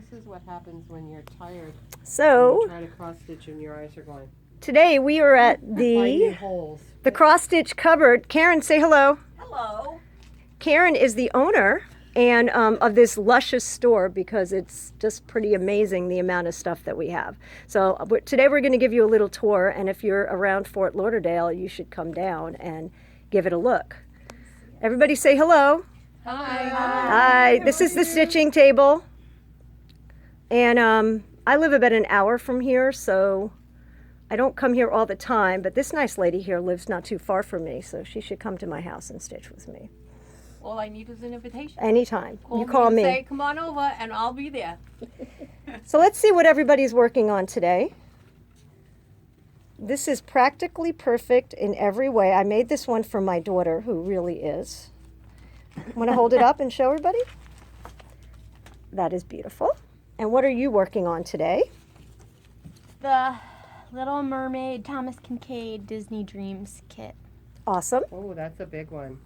This is what happens when you're tired. So You try to cross stitch and your eyes are going. Today we are at Finding holes. the cross stitch cupboard. Karen, say hello. Hello. Karen is the owner and of this luscious store because it's just pretty amazing the amount of stuff that we have. So today we're going to give you a little tour, and if you're around Fort Lauderdale, you should come down and give it a look. Everybody say hello. Hi. Hi. This is the stitching table. And I live about an hour from here, so I don't come here all the time, but this nice lady here lives not too far from me, so she should come to my house and stitch with me. All I need is an invitation. Anytime. You call me. Say, come on over, and I'll be there. So let's see what everybody's working on today. This is practically perfect in every way. I made this one for my daughter, who really is. Want to hold it up and show everybody? That is beautiful. And what are you working on today? The Little Mermaid Thomas Kincaid Disney Dreams kit. Awesome. Oh, that's a big one.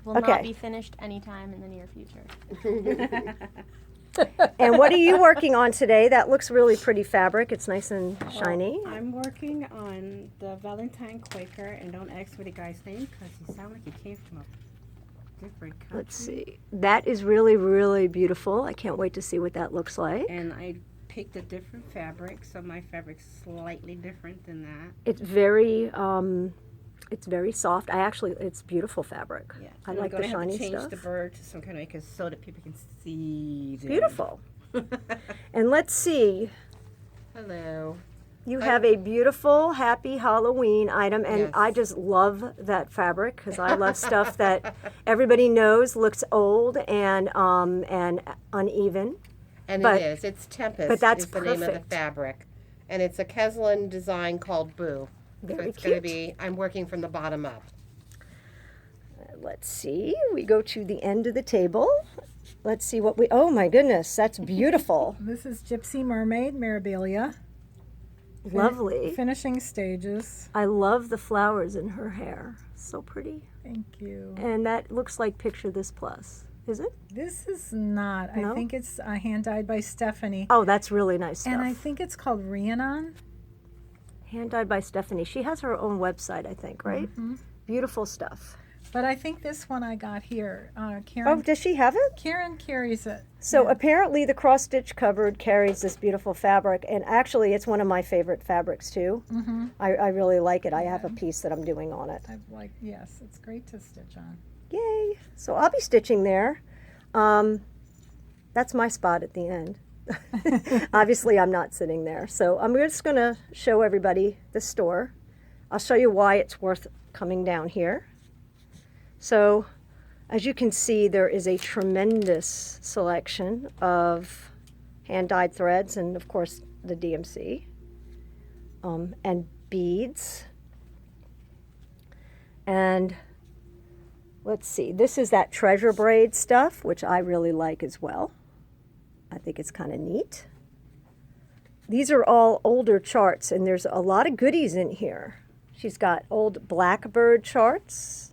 Will not be finished anytime in the near future. And what are you working on today? That looks really pretty fabric. It's nice and shiny. I'm working on the Valentine Quaker, and don't ask me the guy's name because he sounds like he came from a different country. Let's see. That is really, really beautiful. I can't wait to see what that looks like. And I picked a different fabric, so my fabric's slightly different than that. It's very soft. It's beautiful fabric. Yeah. I like the shiny have to change stuff. the bird to some kind of makeup so that people can see them. Beautiful. And let's see. Hello. You have a beautiful Happy Halloween item, and Yes. I just love that fabric because I love stuff that everybody knows looks old and uneven. And But- it is. It's Tempest but that's is the name of the perfect. fabric. And it's a Keslan design called Boo. Very So it's going to cute. be, I'm working from the bottom up. Let's see. We go to the end of the table. Let's see what oh my goodness, that's beautiful. This is Gypsy Mermaid Mirabilia. Lovely. Finishing stages. I love the flowers in her hair. So pretty. Thank you. And that looks like Picture This Plus. Is it? This is not. No? I think it's hand dyed by Stephanie. Oh, that's really nice stuff. And I think it's called Rhiannon. Hand dyed by Stephanie. She has her own website, I think, right? Mm-hmm. Beautiful stuff. But I think this one I got here. Oh, Karen. does she have it? Karen carries it. So Yeah. apparently the cross stitch cupboard carries this beautiful fabric, and actually it's one of my favorite fabrics too. Mm-hmm. I really like it. I have a piece that I'm doing on it. Yes, it's great to stitch on. Yay! So I'll be stitching there. That's my spot at the end. Obviously I'm not sitting there. So I'm just going to show everybody the store. I'll show you why it's worth coming down here. So as you can see, there is a tremendous selection of hand-dyed threads and of course the DMC and beads. And let's see, this is that treasure braid stuff, which I really like as well. I think it's kind of neat. These are all older charts, and there's a lot of goodies in here. She's got old Blackbird charts,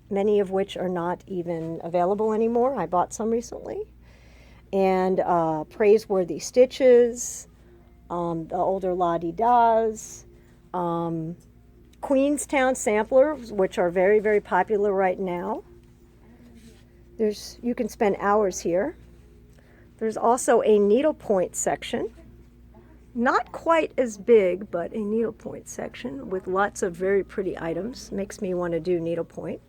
many of which are not even available anymore. I bought some recently. And praiseworthy stitches, the older La-Di-Das, Queenstown samplers, which are very, very popular right now. You can spend hours here. There's also a needlepoint section. Not quite as big, but a needlepoint section with lots of very pretty items. Makes me want to do needlepoint.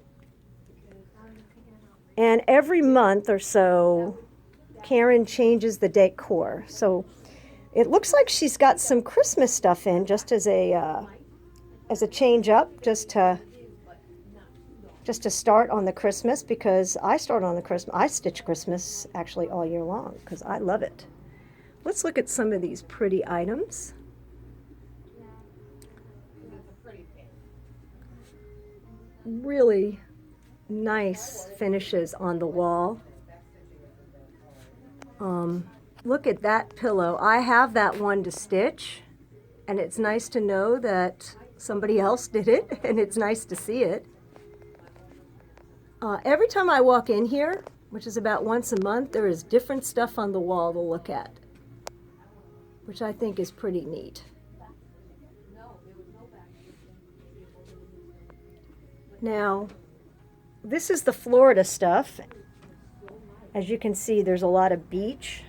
And every month or so, Karen changes the decor. So it looks like she's got some Christmas stuff in just as a change up, just to start on the Christmas, because I start on the Christmas. I stitch Christmas actually all year long because I love it. Let's look at some of these pretty items. Really nice finishes on the wall. Look at that pillow. I have that one to stitch, and it's nice to know that somebody else did it, and it's nice to see it. Every time I walk in here, which is about once a month, there is different stuff on the wall to look at, which I think is pretty neat. Now, this is the Florida stuff. As you can see, there's a lot of beach.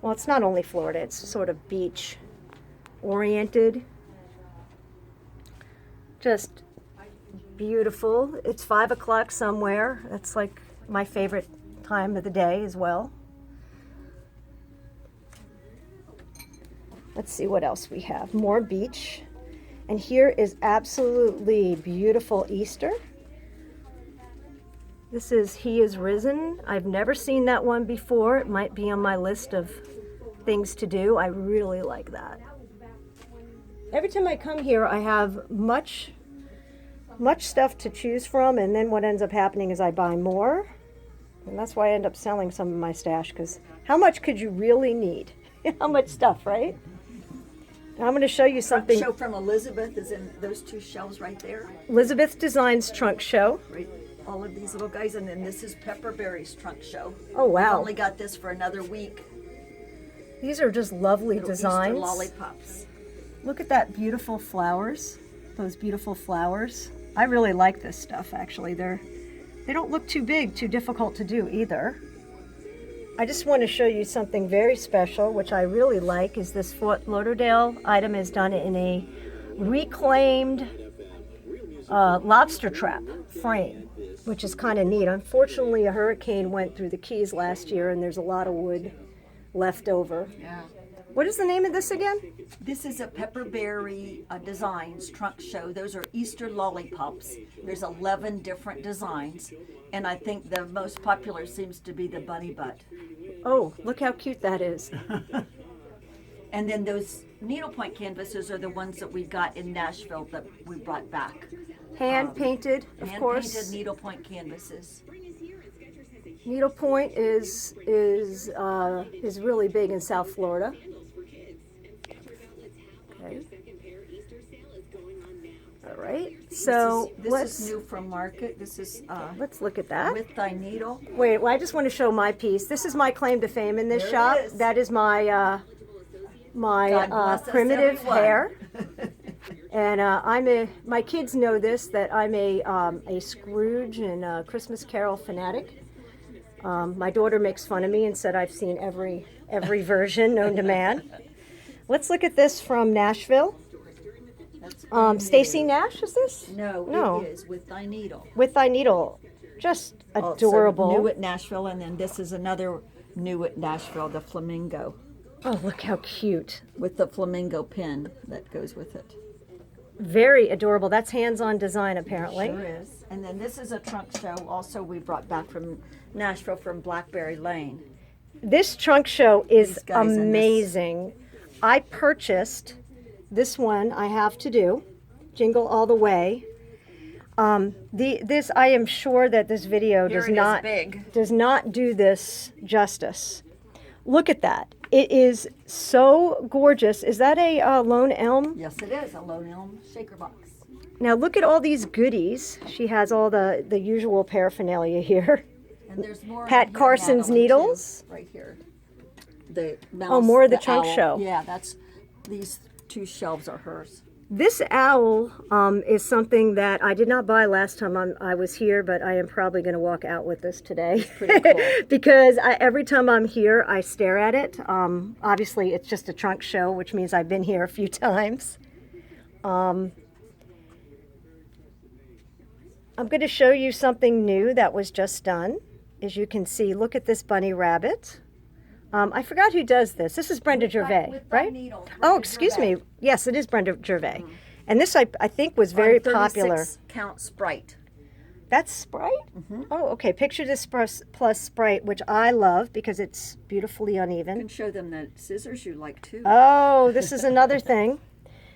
Well, it's not only Florida, it's sort of beach oriented. Just beautiful. It's 5 o'clock somewhere. That's like my favorite time of the day as well. Let's see what else we have. More beach. And here is absolutely beautiful Easter. This is He is Risen. I've never seen that one before. It might be on my list of things to do. I really like that. Every time I come here, I have much stuff to choose from, and then what ends up happening is I buy more. And that's why I end up selling some of my stash, because how much could you really need? How much stuff, right? Now I'm going to show you something. Show from Elizabeth is in those 2 shelves right there. Elizabeth Designs Trunk Show. Right, all of these little guys, and then this is Pepperberry's trunk show. Oh, wow. We've only got this for another week. These are just lovely Little designs. Easter lollipops. Look at that beautiful flowers. Those beautiful flowers. I really like this stuff, actually. They don't look too big, too difficult to do either. I just want to show you something very special, which I really like, is this Fort Lauderdale item is done in a reclaimed lobster trap frame, which is kind of neat. Unfortunately, a hurricane went through the Keys last year, and there's a lot of wood left over. Yeah. What is the name of this again? This is a Pepperberry Designs trunk show. Those are Easter lollipops. There's 11 different designs, and I think the most popular seems to be the bunny butt. Oh, look how cute that is. And then those needlepoint canvases are the ones that we got in Nashville that we brought back. Hand painted, of course. Hand-painted needlepoint canvases. Needlepoint is really big in South Florida. Okay. All right. So This is new from market. This is let's look at that. With Thy Needle. Wait, well, I just want to show my piece. This is my claim to fame in this shop. it is. That is my God bless us, primitive everyone. hair. And my kids know this, that I'm a Scrooge and a Christmas Carol fanatic. My daughter makes fun of me and said I've seen every version known to man. Let's look at this from Nashville. Stacy Nash, is this? No, it is With Thy Needle. With Thy Needle. Just adorable. Also new at Nashville, and then this is another new at Nashville, the flamingo, Oh, look how cute. with the flamingo pin that goes with it. Very adorable. That's hands-on design, apparently. Sure is. And then this is a trunk show also we brought back from Nashville from Blackberry Lane. This trunk show is These guys in this. amazing. I purchased this one. I have to do Jingle All the Way. This I am sure that this video Here does it is not big. does not do this justice. Look at that. It is so gorgeous. Is that a lone elm? Yes, it is a Lone Elm shaker box. Now look at all these goodies. She has all the usual paraphernalia here. And there's more. Pat in here, Carson's Natalie, too, needles. right here. The mouse, Oh, more of the trunk owl. show. Yeah, that's these 2 shelves are hers. This owl is something that I did not buy last time I was here, but I am probably going to walk out with this today. Pretty cool. Because every time I'm here, I stare at it. Obviously, it's just a trunk show, which means I've been here a few times. I'm going to show you something new that was just done. As you can see, look at this bunny rabbit. I forgot who does this. This is Brenda Gervais, With Thy right? Needle, Oh, Brenda excuse Gervais. me. Yes, it is Brenda Gervais. And this, I think, was very On 36 popular. count Sprite. That's Sprite? Oh, okay. Picture this plus Sprite, which I love because it's beautifully You uneven. can show them the scissors you like too. Oh, this is another thing.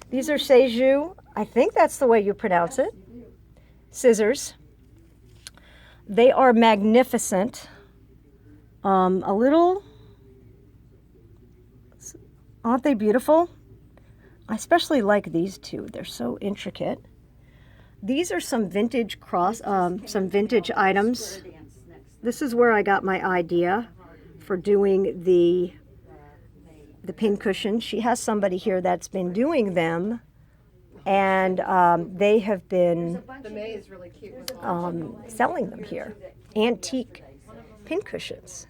These are Seiju. I think that's the way you pronounce it. Scissors. They are magnificent. A little... Aren't they beautiful? I especially like these 2. They're so intricate. These are some vintage some vintage items. This is where I got my idea for doing the pin cushion. She has somebody here that's been doing them, and they have been The May is really cute. selling them here. Antique pin cushions.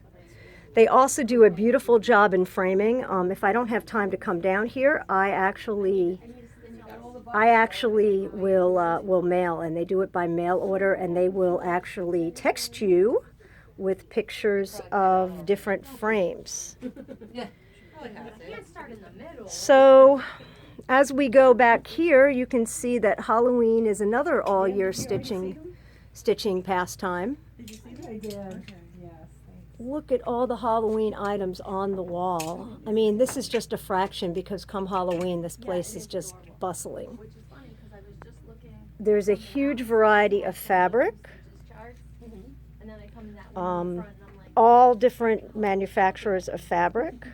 They also do a beautiful job in framing. If I don't have time to come down here, I actually will mail, and they do it by mail order, and they will actually text you with pictures of different frames. So as we go back here, you can see that Halloween is another all-year stitching pastime. I did. Yes. Look at all the Halloween items on the wall. I mean, this is just a fraction because come Halloween, this place is just bustling. Which is funny because I was just looking There's a huge variety of fabric, charts, and then I come in that one in the front, and I'm like, all different manufacturers of fabric.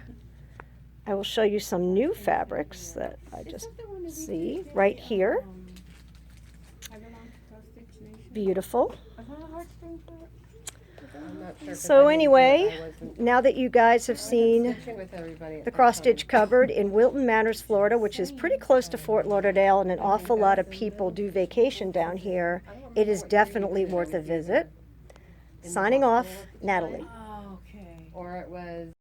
I will show you some new fabrics that I just see right here. Beautiful. I'm not sure 'cause I So didn't do it. anyway, I wasn't now that you guys have seen stitching with everybody at the that cross time. stitch cupboard in Wilton Manors, Florida, which is pretty close to Fort Lauderdale, and an awful lot of people do vacation down here, it is definitely worth a visit. Signing off, Natalie. Okay. Or it was